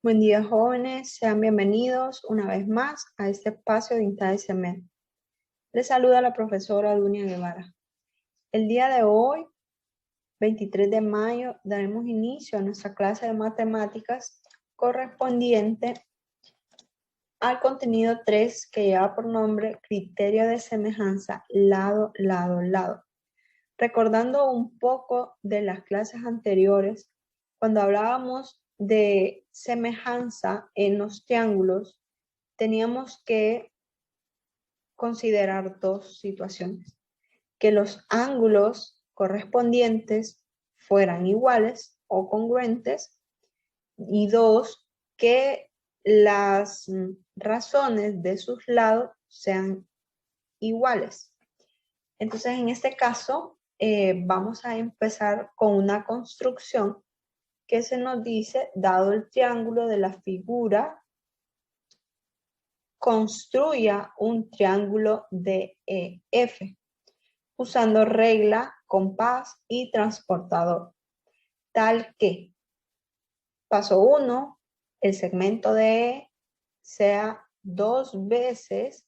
Buen día, jóvenes. Sean bienvenidos una vez más a este espacio de INTAE-CEMED. Les saluda la profesora Dunia Guevara. El día de hoy, 23 de mayo, daremos inicio a nuestra clase de matemáticas correspondiente al contenido 3 que lleva por nombre criterio de semejanza lado, lado, lado. Recordando un poco de las clases anteriores, cuando hablábamos de semejanza en los triángulos, teníamos que considerar dos situaciones: que los ángulos correspondientes fueran iguales o congruentes, y dos, que las razones de sus lados sean iguales. Entonces, en este caso, vamos a empezar con una construcción que se nos dice: dado el triángulo de la figura, construya un triángulo DEF usando regla, compás y transportador, tal que, paso 1, el segmento DE sea 2 veces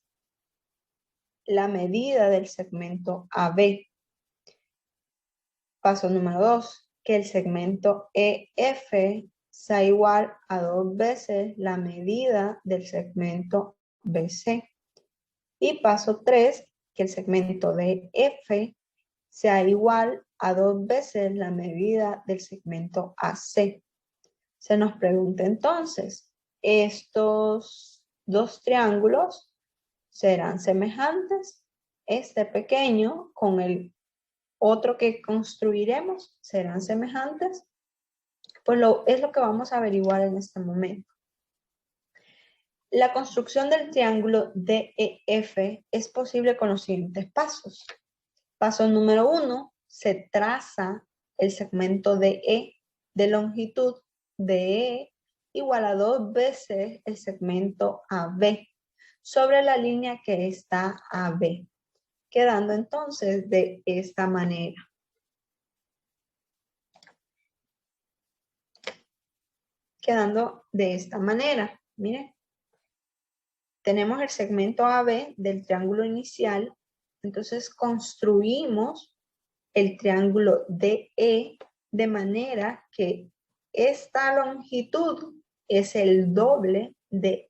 la medida del segmento AB. Paso número 2, que el segmento EF sea igual a 2 veces la medida del segmento BC. Y paso 3, que el segmento DF sea igual a 2 veces la medida del segmento AC. Se nos pregunta entonces, ¿estos dos triángulos serán semejantes? Este pequeño con el otro que construiremos, ¿serán semejantes? Pues es lo que vamos a averiguar en este momento. La construcción del triángulo DEF es posible con los siguientes pasos. Paso número 1, se traza el segmento DE de longitud DE igual a 2 veces el segmento AB sobre la línea que está AB, quedando entonces de esta manera. Miren, tenemos el segmento AB del triángulo inicial, entonces construimos el triángulo DE de manera que esta longitud es el doble de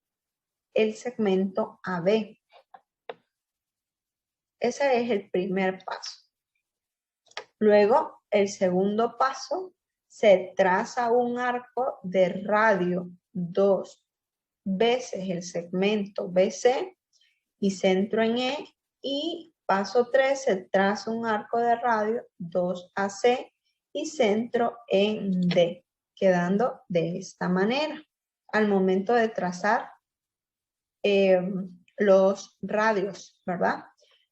el segmento AB. Ese es el primer paso. Luego, el segundo paso, se traza un arco de radio 2 veces el segmento BC y centro en E, y paso 3, se traza un arco de radio 2AC y centro en D, quedando de esta manera. Al momento de trazar los radios, ¿verdad?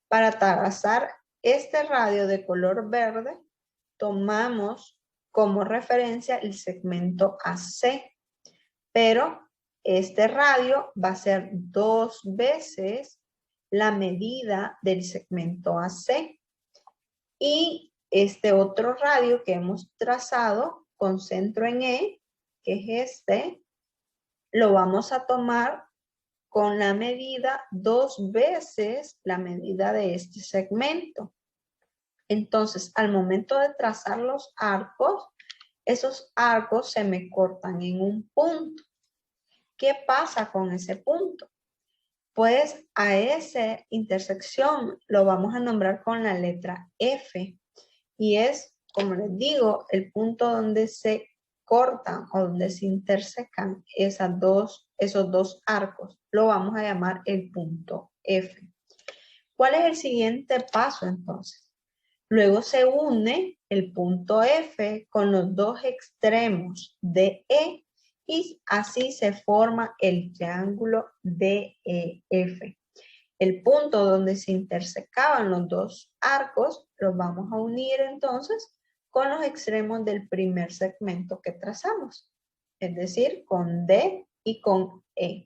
Para trazar este radio de color verde, tomamos como referencia el segmento AC, pero este radio va a ser 2 veces la medida del segmento AC. Y este otro radio que hemos trazado con centro en E, que es este, lo vamos a tomar con la medida 2 veces la medida de este segmento. Entonces, al momento de trazar los arcos, esos arcos se me cortan en un punto. ¿Qué pasa con ese punto? Pues a esa intersección lo vamos a nombrar con la letra F. Y es, como les digo, el punto donde se cortan o donde se intersecan esos dos arcos. Lo vamos a llamar el punto F. ¿Cuál es el siguiente paso entonces? Luego se une el punto F con los dos extremos de E y así se forma el triángulo DEF. El punto donde se intersecaban los dos arcos los vamos a unir entonces con los extremos del primer segmento que trazamos, es decir, con D y con E.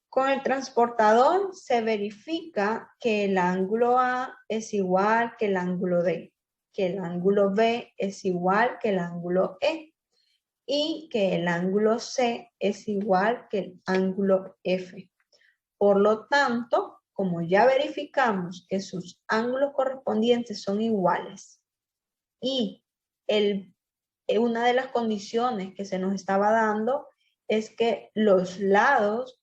Con el transportador se verifica que el ángulo A es igual que el ángulo D, que el ángulo B es igual que el ángulo E, y que el ángulo C es igual que el ángulo F. Por lo tanto, como ya verificamos que sus ángulos correspondientes son iguales y una de las condiciones que se nos estaba dando es que los lados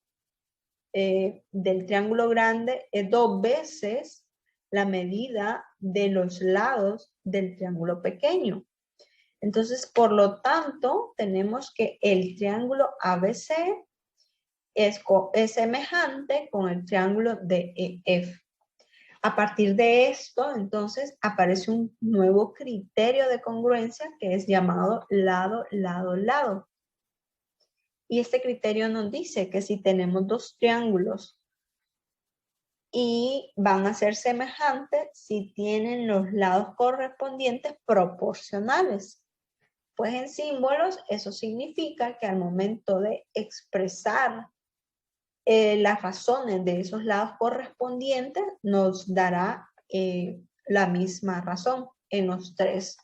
del triángulo grande es 2 veces la medida de los lados del triángulo pequeño. Entonces, por lo tanto, tenemos que el triángulo ABC es semejante con el triángulo DEF. A partir de esto, entonces, aparece un nuevo criterio de congruencia que es llamado lado, lado, lado. Y este criterio nos dice que si tenemos dos triángulos y van a ser semejantes si tienen los lados correspondientes proporcionales. Pues en símbolos eso significa que al momento de expresar las razones de esos lados correspondientes nos dará la misma razón en los tres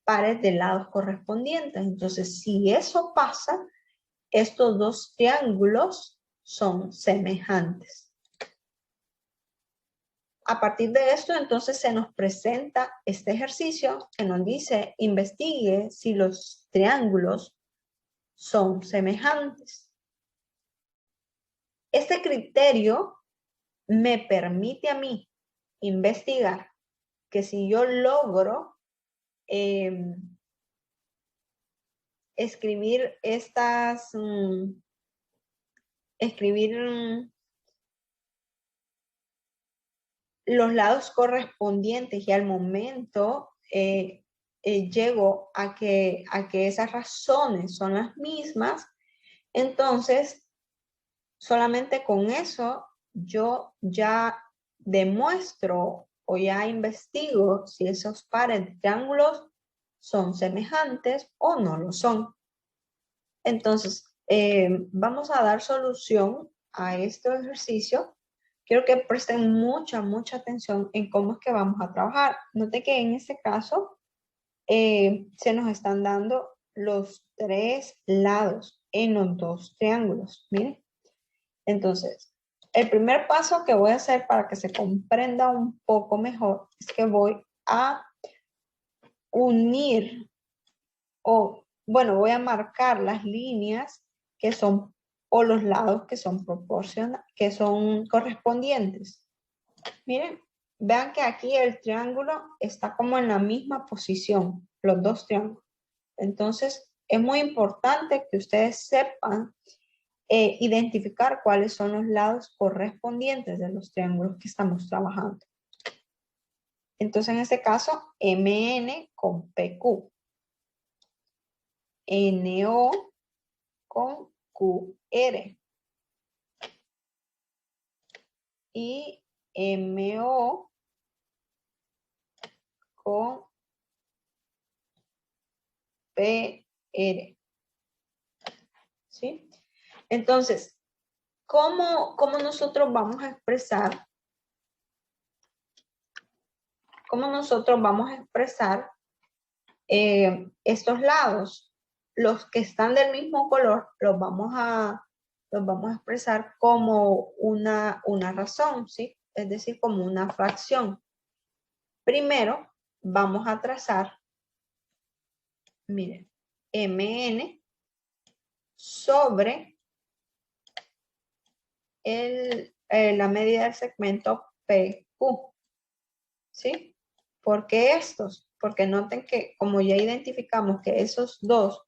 pares de lados correspondientes. Entonces, si eso pasa, estos dos triángulos son semejantes. A partir de esto, entonces, se nos presenta este ejercicio que nos dice, investigue si los triángulos son semejantes. Este criterio me permite a mí investigar que si yo logro escribir los lados correspondientes y al momento llego a que esas razones son las mismas, entonces solamente con eso yo ya demuestro o ya investigo si esos pares de triángulos son semejantes o no lo son. Entonces, vamos a dar solución a este ejercicio. Quiero que presten mucha atención en cómo es que vamos a trabajar. Note que en este caso se nos están dando los tres lados en los dos triángulos. Miren. Entonces, el primer paso que voy a hacer para que se comprenda un poco mejor es que voy a unir voy a marcar las líneas que son o los lados que son que son correspondientes. Miren, vean que aquí el triángulo está como en la misma posición, los dos triángulos. Entonces, es muy importante que ustedes sepan identificar cuáles son los lados correspondientes de los triángulos que estamos trabajando. Entonces, en este caso, MN con PQ. NO con QR. Y MO con PR. ¿Sí? Entonces, ¿cómo nosotros vamos a expresar? ¿Cómo nosotros vamos a expresar estos lados? Los que están del mismo color los vamos a expresar como una razón, ¿sí? Es decir, como una fracción. Primero, vamos a trazar, miren, MN sobre la medida del segmento PQ, ¿sí? ¿Por qué estos? Porque noten que como ya identificamos que esos dos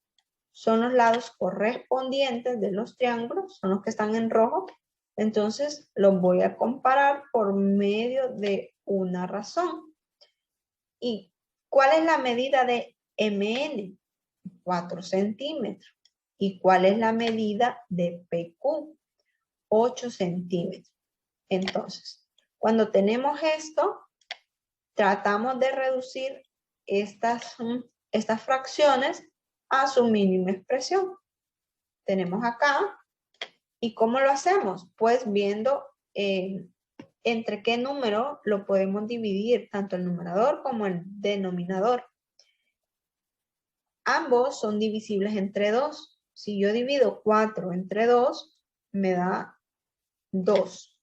son los lados correspondientes de los triángulos, son los que están en rojo, entonces los voy a comparar por medio de una razón. ¿Y cuál es la medida de MN? 4 centímetros. ¿Y cuál es la medida de PQ? 8 centímetros. Entonces, cuando tenemos esto, tratamos de reducir estas fracciones a su mínima expresión. Tenemos acá. ¿Y cómo lo hacemos? Pues viendo entre qué número lo podemos dividir, tanto el numerador como el denominador. Ambos son divisibles entre 2. Si yo divido 4 entre 2, me da 2.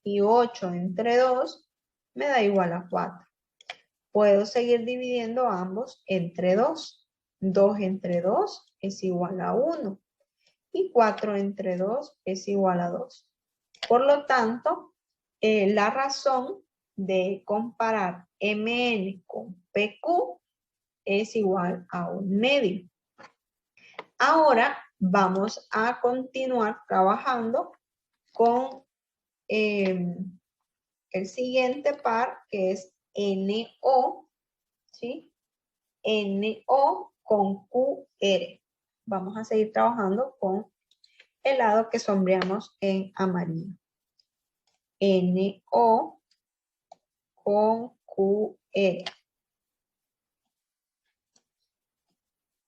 Y 8 entre 2 me da igual a 4. Puedo seguir dividiendo ambos entre 2. 2 entre 2 es igual a 1. Y 4 entre 2 es igual a 2. Por lo tanto, la razón de comparar MN con PQ es igual a 1 medio. Ahora vamos a continuar trabajando con el siguiente par, que es NO, ¿sí? NO con QR. Vamos a seguir trabajando con el lado que sombreamos en amarillo. NO con QR.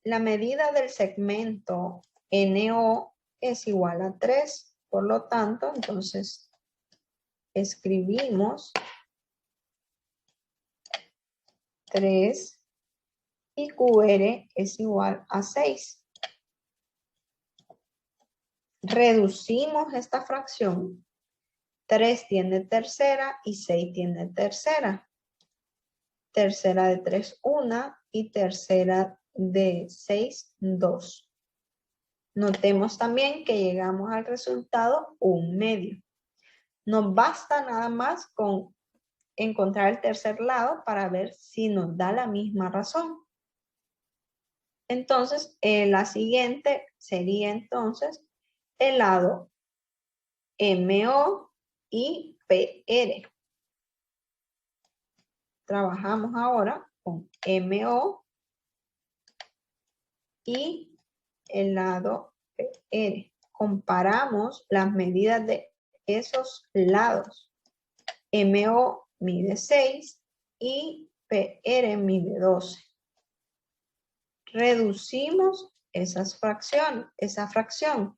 La medida del segmento NO es igual a 3. Por lo tanto, entonces, escribimos 3 y QR es igual a 6. Reducimos esta fracción. 3 tiene tercera y 6 tiene tercera. Tercera de 3, 1 y tercera de 6, 2. Notemos también que llegamos al resultado 1 medio. Nos basta nada más con encontrar el tercer lado para ver si nos da la misma razón. Entonces, la siguiente sería entonces el lado MO y PR. Trabajamos ahora con MO y el lado PR. Comparamos las medidas de esos lados. MO mide 6 y PR mide 12. Reducimos esa fracción.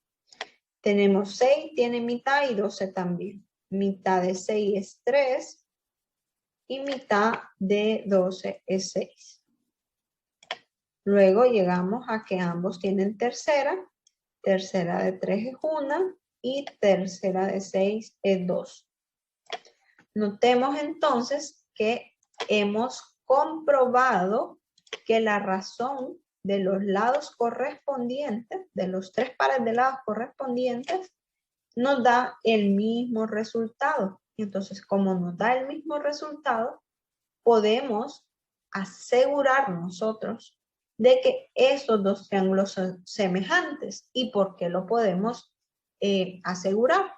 Tenemos 6, tiene mitad y 12 también. Mitad de 6 es 3 y mitad de 12 es 6. Luego llegamos a que ambos tienen tercera. Tercera de 3 es 1 y tercera de 6 es 2. Notemos entonces que hemos comprobado que la razón de los lados correspondientes, de los 3 pares de lados correspondientes, nos da el mismo resultado. Entonces, como nos da el mismo resultado, podemos asegurar nosotros de que estos dos triángulos son semejantes. ¿Y por qué lo podemos asegurar?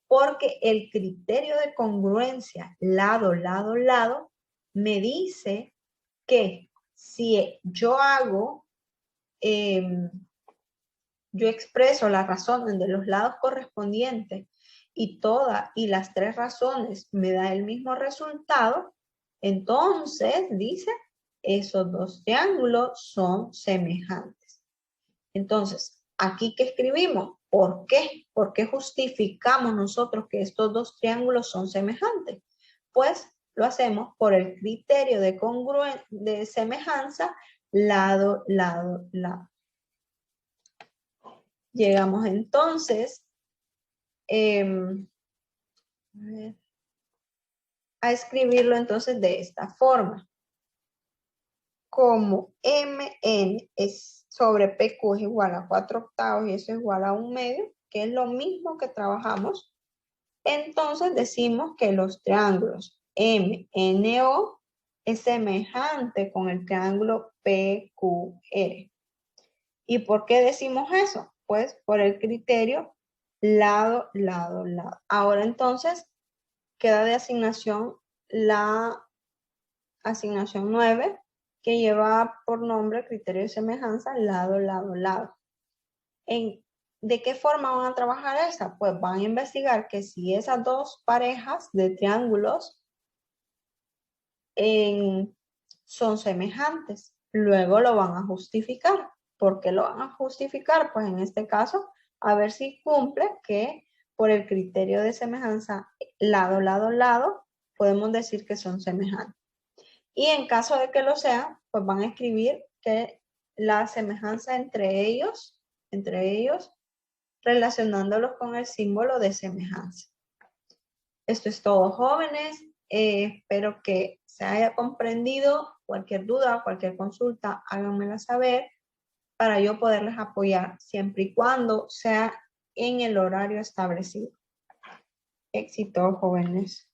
Porque el criterio de congruencia lado, lado, lado me dice que si yo hago, yo expreso las razones de los lados correspondientes y las 3 razones me da el mismo resultado, entonces dice, esos dos triángulos son semejantes. Entonces, aquí que escribimos, ¿por qué? ¿Por qué justificamos nosotros que estos dos triángulos son semejantes? Pues lo hacemos por el criterio de semejanza, lado, lado, lado. Llegamos entonces a escribirlo entonces de esta forma. Como MN es sobre PQ es igual a 4/8 y eso es igual a 1 medio, que es lo mismo que trabajamos, entonces decimos que los triángulos MNO es semejante con el triángulo PQR. ¿Y por qué decimos eso? Pues por el criterio lado, lado, lado. Ahora entonces queda de asignación la asignación 9, que lleva por nombre criterio de semejanza, lado, lado, lado. ¿De qué forma van a trabajar esa? Pues van a investigar que si esas dos parejas de triángulos son semejantes, luego lo van a justificar. ¿Por qué lo van a justificar? Pues en este caso, a ver si cumple que por el criterio de semejanza lado, lado, lado, podemos decir que son semejantes. Y en caso de que lo sean, pues van a escribir que la semejanza entre ellos, relacionándolos con el símbolo de semejanza. Esto es todo, jóvenes. Espero que se haya comprendido. Cualquier duda, cualquier consulta, háganmela saber para yo poderles apoyar siempre y cuando sea en el horario establecido. Éxito, jóvenes.